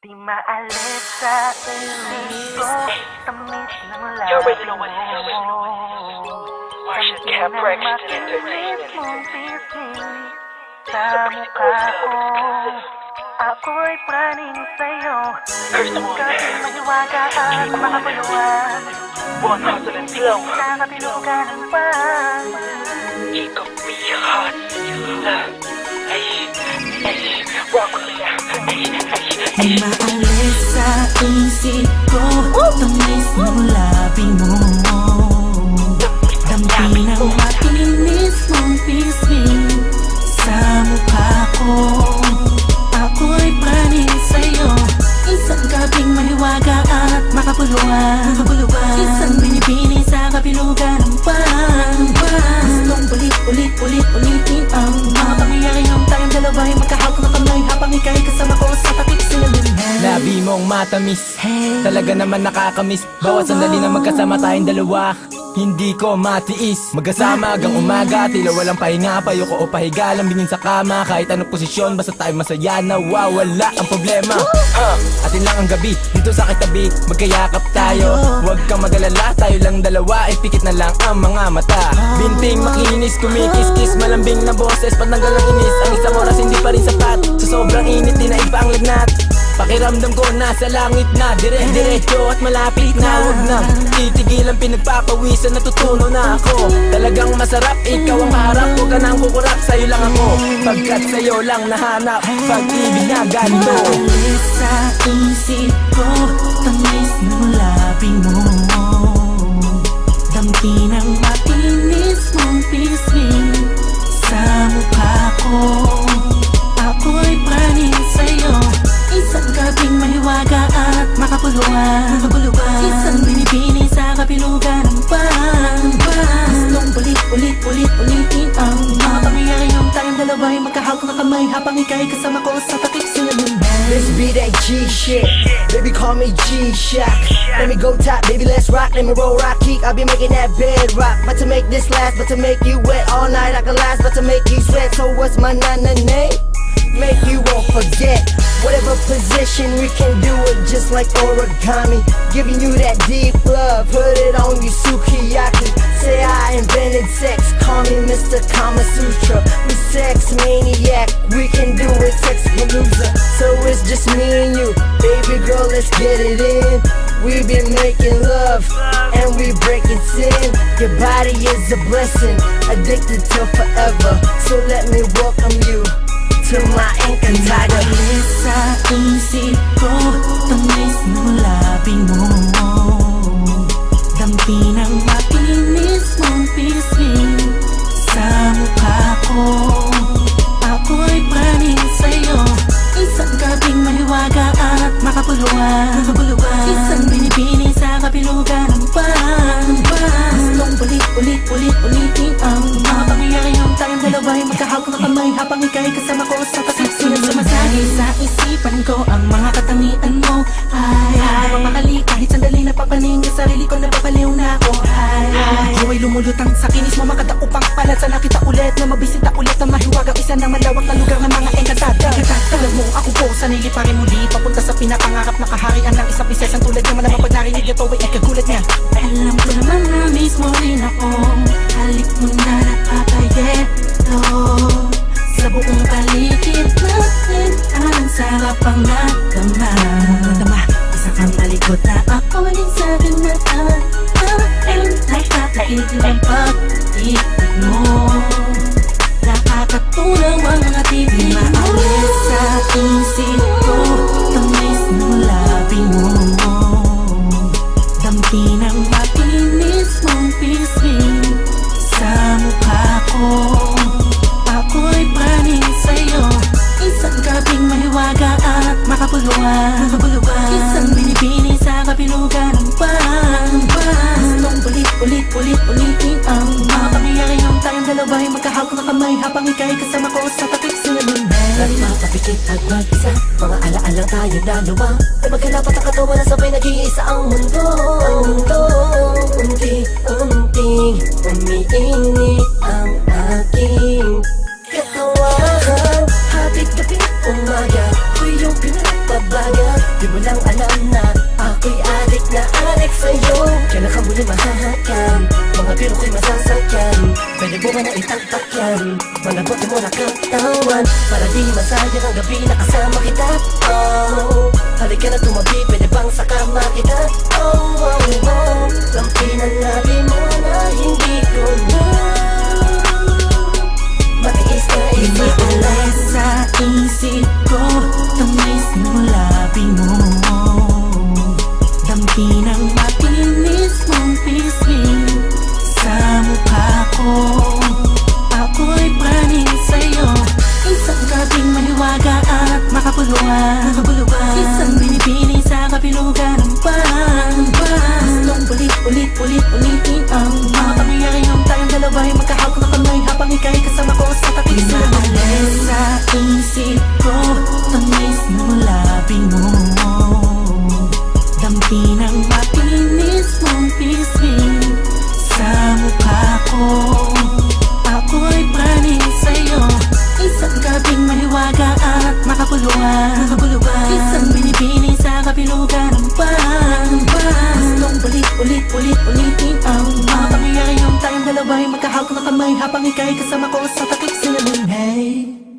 Di maalis sa isip ko, tamis ng labi You already know what it is. mo. Martian Sampi Cap ng Braxton makinis Entertainment. mong pisngi sa mukha ko. Ako'y praning sa'yo. First of all, Kasing mahiwaga at makapuluan. one hustle and flow. Sa kapilugan ng pang. You got me hot. Rock with me now. Di maalis sa isip ko, tamis ng labi mo. Dampi ng matinis mong pisngi sa mukha ko. Ako'y praning sa'yo, isang gabing mahiwaga at makapuluan. Isang binibini sa kapilugan ng pang. Gustong ulit-ulitin ang mga pangyayariang tayong dalawa'y magkahawak na kamay habang ika'y kasama ko sa takip sinalinan. Labi mong matamis, talaga naman nakakamiss. Bawat sandali na magkasama tayong dalawa, hindi ko matiis. Magkasama hanggang umaga, tila walang pahinga. Payoko o pahiga, lambingin sa kama. Kahit anong posisyon, basta tayo masaya, nawawala ang problema. Atin lang ang gabi, dito sa kitabi, magkayakap tayo. Huwag kang mag-alala, tayo lang dalawa, ipikit na lang ang mga mata. Binting makinis, kumikis-kis, malambing na boses, patanggal ang inis. Ang isang oras hindi pa rin sapat, sa sobrang init, di na iba ang lagnat. Pakiramdam ko nasa langit na, dire-diretso at malapit na. Huwag na titigil ang pinagpapawisan, natutunaw na ako. Talagang masarap, ikaw ang kaharap, huwag ka nang kukurap, sa'yo lang ako. Pagkat sa'yo lang nahanap, pag-ibig na ganito. Maalis sa isip ko, tamis ng labi mo. Dampi ng matinis mong pisngi sa mukha ko. Ako'y praning sa'yo, isang gabing mahiwaga at makapuluan. Isang binibini sa kapilugan ng pang. Gustong ulit-ulitin ang mga pangyayariang tayong dalawa'y magkahawak na kamay habang ika'y kasama ko sa takip sinalinan. Let's be that G shit, baby call me G-Shock. Let me go top, baby let's rock, let me roll rock kick. I'll be making that bed rock, but to make this last, but to make you wet all night I can last, but to make you sweat. So what's my name? Make you won't forget. Whatever position, we can do it just like origami. Giving you that deep love, put it on you sukiyaki. Say I invented sex, call me Mr. Kama Sutra. We sex maniac, we can do it sexpalooza. So it's just me and you, baby girl, let's get it in. We've been making love, and we breaking sin. Your body is a blessing, addicted till forever. So let me welcome you to my encantada. Maalis sa isip ko, tamis ng labi mo. Dampi ng matinis mong pisngi sa mukha ko. Ako'y praning sa'yo, isang gabing mahiwaga at makapuluan. Isang binibini sa kapilugan ng pang. Gustong ulit-ulitin ang mga pangyayariang tayong dalawa'y magkahawak na kamay habang ika'y kasama ko sa takip sinalinan. Sumasagi sa isipan ko ang mga katangian mo. Ay, mamakali kahit sandali napapaning yung sarili ko, napapaliw na ako. Buhay lumulutang sa kinis mo, makadaupang palad. Sana kita ulit na mabisita ulit na mahiwagang isa ng malawak na lugar ng mga engkantada. Alam mo ako po, sanay liparin muli papunta sa pinakangarap na kaharian ng isang prinsesang tulad niya. Malamang pag narinig ito ay ikagulat niya. Alam ko naman na mismo rin ako, halik mo na nakakayeto. Sa buong paligid natin, ang sarap ang nadama. Isa kang malikot na ako din sa aking mata. And nakakaigil ang pag-ibig mo. Nakakatunaw ang mga tibig mo. Maalis sa isip ko, tamis ng labi mo. Dampi ng matinis mong pisngi sa mukha ko. Ako'y praning sa'yo, isang gabing mahiwaga at makapuluan. Isang binibini sa kapilugan ng pang. Gustong ulit-ulitin ang mga pangyayariang tayong dalawa'y magkahawak na kamay habang ika'y kasama ko sa takip sinalinan. Nagpapapikit at mag-isa, mga ala-alang tayong dalawa. Ay magkalapat ang katawan na sabay nag-iisa ang mundo. Unti-unting umiinit ang aking katawan. Habig gabi umaga, ko yung pinagpabaga. Di mo lang alam na ako'y adik na adik sa'yo. Kailan ka muli mahahakan, mga biro ko'y masasakyan. Pwede mo ba na itagtak yan, malabot mo na katawan. Para di masayang ang gabi na kasama kita. Oh, halika na tumabi, pwede bang sa kama kita? Oh, oh, oh, lampinan labi mo na hindi ko na matiis na Umalis sa isip ko, tamis ng labi mo. Dampi ng matinis mong pisngi sa mukha ko. Ako'y praning sa'yo, isang gabing mahiwaga at makapuluhan. Isang binibini sa kapilugan ng pan. Gustong ulit-ulitin ang mga pangyayari tayong dalawa'y magkahawak na kamay habang ika'y kasama ko sa tating sa umalis sa isip ko, tamis ng labi mo. Dampi ng matinis mong pisngi sa mukha ko. Ako'y praning sa'yo, isang gabing mahiwaga at makapuluhan. Isang binibini sa kapilugan ng pan. Gustong ulitin ang mga pangyayari tayong dalawa'y magkahawak na kamay habang ika'y kasama ko sa takip sinamin. Hey,